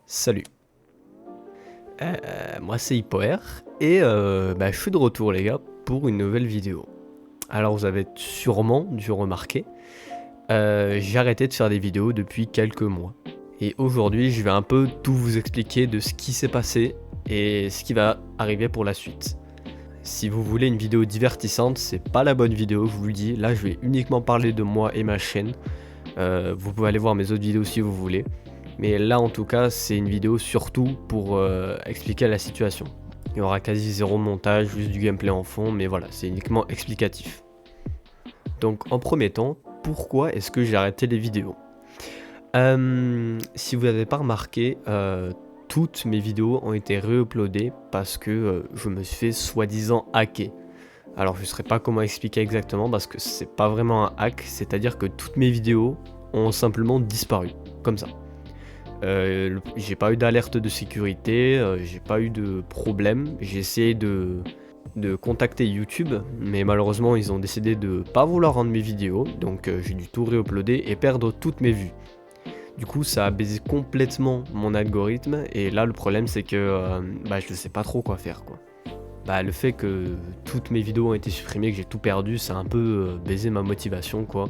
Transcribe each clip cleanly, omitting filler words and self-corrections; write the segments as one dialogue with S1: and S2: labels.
S1: Salut, moi c'est Hippoer et je suis de retour les gars pour une nouvelle vidéo. Alors vous avez sûrement dû remarquer, j'ai arrêté de faire des vidéos depuis quelques mois. Et aujourd'hui je vais un peu tout vous expliquer de ce qui s'est passé et ce qui va arriver pour la suite. Si vous voulez une vidéo divertissante, c'est pas la bonne vidéo, je vous le dis. Là je vais uniquement parler de moi et ma chaîne. Vous pouvez aller voir mes autres vidéos si vous voulez. Mais là en tout cas c'est une vidéo surtout pour expliquer la situation. Il y aura quasi zéro montage, juste du gameplay en fond, mais voilà, c'est uniquement explicatif. Donc en premier temps, pourquoi est-ce que j'ai arrêté les vidéos? Si vous n'avez pas remarqué, toutes mes vidéos ont été re-uploadées parce que je me suis fait soi-disant hacker. Alors je ne saurais pas comment expliquer exactement parce que c'est pas vraiment un hack, c'est-à-dire que toutes mes vidéos ont simplement disparu, comme ça. J'ai pas eu d'alerte de sécurité, j'ai pas eu de problème. J'ai essayé de contacter YouTube, mais malheureusement ils ont décidé de pas vouloir rendre mes vidéos, donc j'ai dû tout réuploader et perdre toutes mes vues. Du coup ça a baisé complètement mon algorithme, et là le problème c'est que je sais pas trop quoi faire quoi. Le fait que toutes mes vidéos ont été supprimées, que j'ai tout perdu, ça a un peu baisé ma motivation quoi.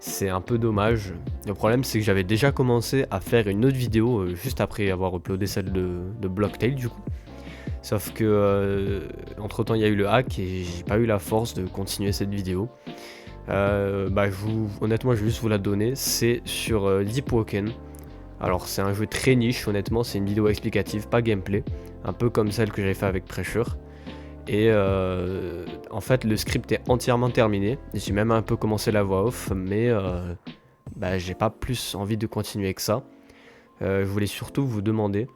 S1: C'est un peu dommage. Le problème c'est que j'avais déjà commencé à faire une autre vidéo juste après avoir uploadé celle de Blocktail du coup. Sauf que entre temps il y a eu le hack et j'ai pas eu la force de continuer cette vidéo. Honnêtement je vais juste vous la donner. C'est sur Deepwoken. Alors c'est un jeu très niche, honnêtement c'est une vidéo explicative, pas gameplay. Un peu comme celle que j'avais fait avec Pressure. Et en fait le script est entièrement terminé. J'ai même un peu commencé la voix off, mais j'ai pas plus envie de continuer que ça. Je voulais surtout vous demander,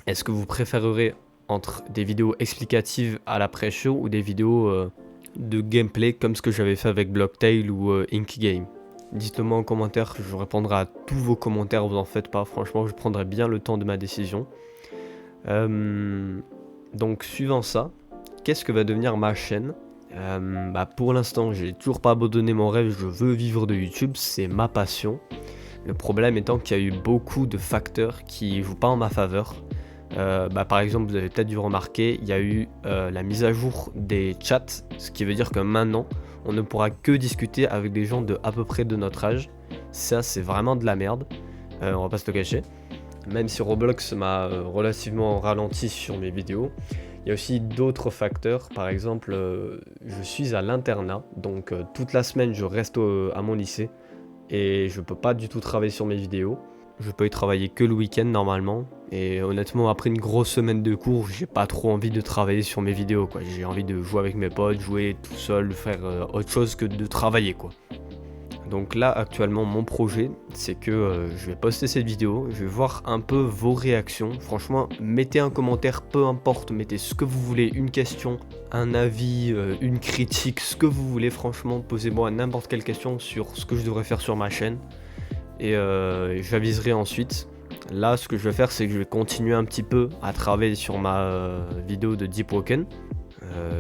S1: est-ce que vous préférerez entre des vidéos explicatives à la pré-show ou des vidéos de gameplay comme ce que j'avais fait avec Blocktail ou Inkgame? Dites-le moi en commentaire, je répondrai à tous vos commentaires, vous en faites pas, franchement je prendrai bien le temps de ma décision. Donc suivant ça, qu'est-ce que va devenir ma chaîne? Pour l'instant j'ai toujours pas abandonné mon rêve, je veux vivre de YouTube, c'est ma passion. Le problème étant qu'il y a eu beaucoup de facteurs qui jouent pas en ma faveur. Par exemple, vous avez peut-être dû remarquer, il y a eu la mise à jour des chats, ce qui veut dire que maintenant on ne pourra que discuter avec des gens de à peu près de notre âge. Ça c'est vraiment de la merde, on va pas se le cacher. Même si Roblox m'a relativement ralenti sur mes vidéos, il y a aussi d'autres facteurs. Par exemple, je suis à l'internat, donc toute la semaine je reste à mon lycée et je peux pas du tout travailler sur mes vidéos. Je peux y travailler que le week-end normalement, et honnêtement après une grosse semaine de cours, j'ai pas trop envie de travailler sur mes vidéos quoi. J'ai envie de jouer avec mes potes, jouer tout seul, faire autre chose que de travailler quoi. Donc là actuellement mon projet c'est que je vais poster cette vidéo, je vais voir un peu vos réactions. Franchement mettez un commentaire, peu importe, mettez ce que vous voulez, une question, un avis, une critique, ce que vous voulez. Franchement posez-moi n'importe quelle question sur ce que je devrais faire sur ma chaîne, et j'aviserai ensuite. Là ce que je vais faire c'est que je vais continuer un petit peu à travailler sur ma vidéo de Deepwoken.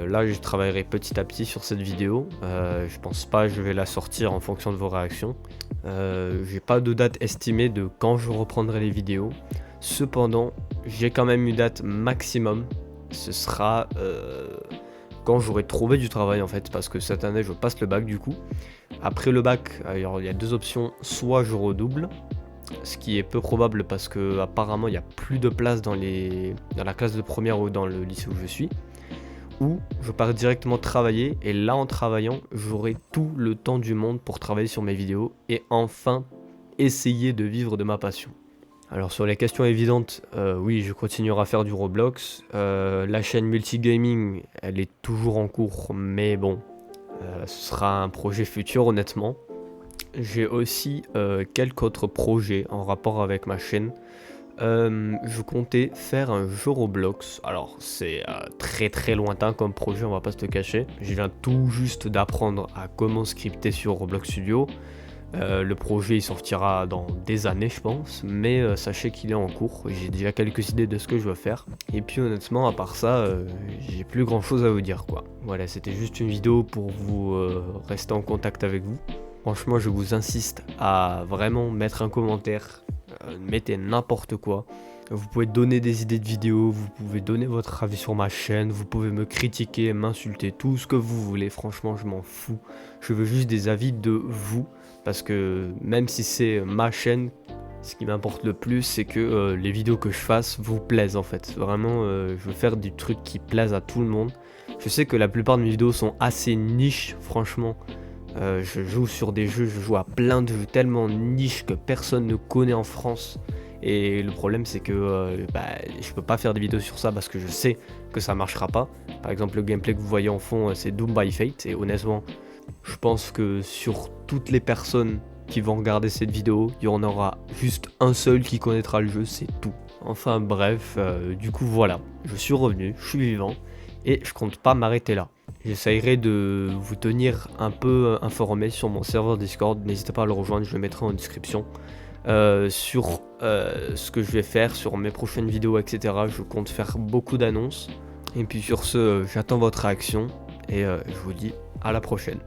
S1: Là je travaillerai petit à petit sur cette vidéo, je pense pas que je vais la sortir en fonction de vos réactions. J'ai pas de date estimée de quand je reprendrai les vidéos, cependant j'ai quand même une date maximum, ce sera quand j'aurai trouvé du travail en fait, parce que cette année je passe le bac du coup. Après le bac il y a deux options, soit je redouble, ce qui est peu probable parce que apparemment il n'y a plus de place dans la classe de première ou dans le lycée où je suis, ou je pars directement travailler, et là en travaillant j'aurai tout le temps du monde pour travailler sur mes vidéos et enfin essayer de vivre de ma passion. Alors sur les questions évidentes, oui je continuerai à faire du Roblox, la chaîne multigaming elle est toujours en cours, mais bon ce sera un projet futur honnêtement. J'ai aussi quelques autres projets en rapport avec ma chaîne. Je comptais faire un jeu Roblox. Alors c'est très très lointain comme projet, on va pas se le cacher. Je viens tout juste d'apprendre à comment scripter sur Roblox Studio. Le projet il sortira dans des années je pense, mais sachez qu'il est en cours. J'ai déjà quelques idées de ce que je veux faire. Et puis honnêtement à part ça, j'ai plus grand chose à vous dire quoi. Voilà, c'était juste une vidéo pour vous rester en contact avec vous. Franchement je vous insiste à vraiment mettre un commentaire, mettez n'importe quoi. Vous pouvez donner des idées de vidéos, vous pouvez donner votre avis sur ma chaîne, vous pouvez me critiquer, m'insulter, tout ce que vous voulez, franchement je m'en fous. Je veux juste des avis de vous, parce que même si c'est ma chaîne, ce qui m'importe le plus c'est que les vidéos que je fasse vous plaisent en fait. Vraiment je veux faire du truc qui plaise à tout le monde. Je sais que la plupart de mes vidéos sont assez niches, franchement. Je joue sur des jeux, je joue à plein de jeux tellement niche que personne ne connaît en France. Et le problème c'est que je peux pas faire des vidéos sur ça parce que je sais que ça marchera pas. Par exemple le gameplay que vous voyez en fond c'est Doom by Fate et honnêtement je pense que sur toutes les personnes qui vont regarder cette vidéo, il y en aura juste un seul qui connaîtra le jeu, c'est tout. Enfin bref, du coup voilà, je suis revenu, je suis vivant et je compte pas m'arrêter là. J'essayerai de vous tenir un peu informé sur mon serveur Discord, n'hésitez pas à le rejoindre, je le mettrai en description. Sur ce que je vais faire, sur mes prochaines vidéos, etc. Je compte faire beaucoup d'annonces. Et puis sur ce, j'attends votre réaction et je vous dis à la prochaine.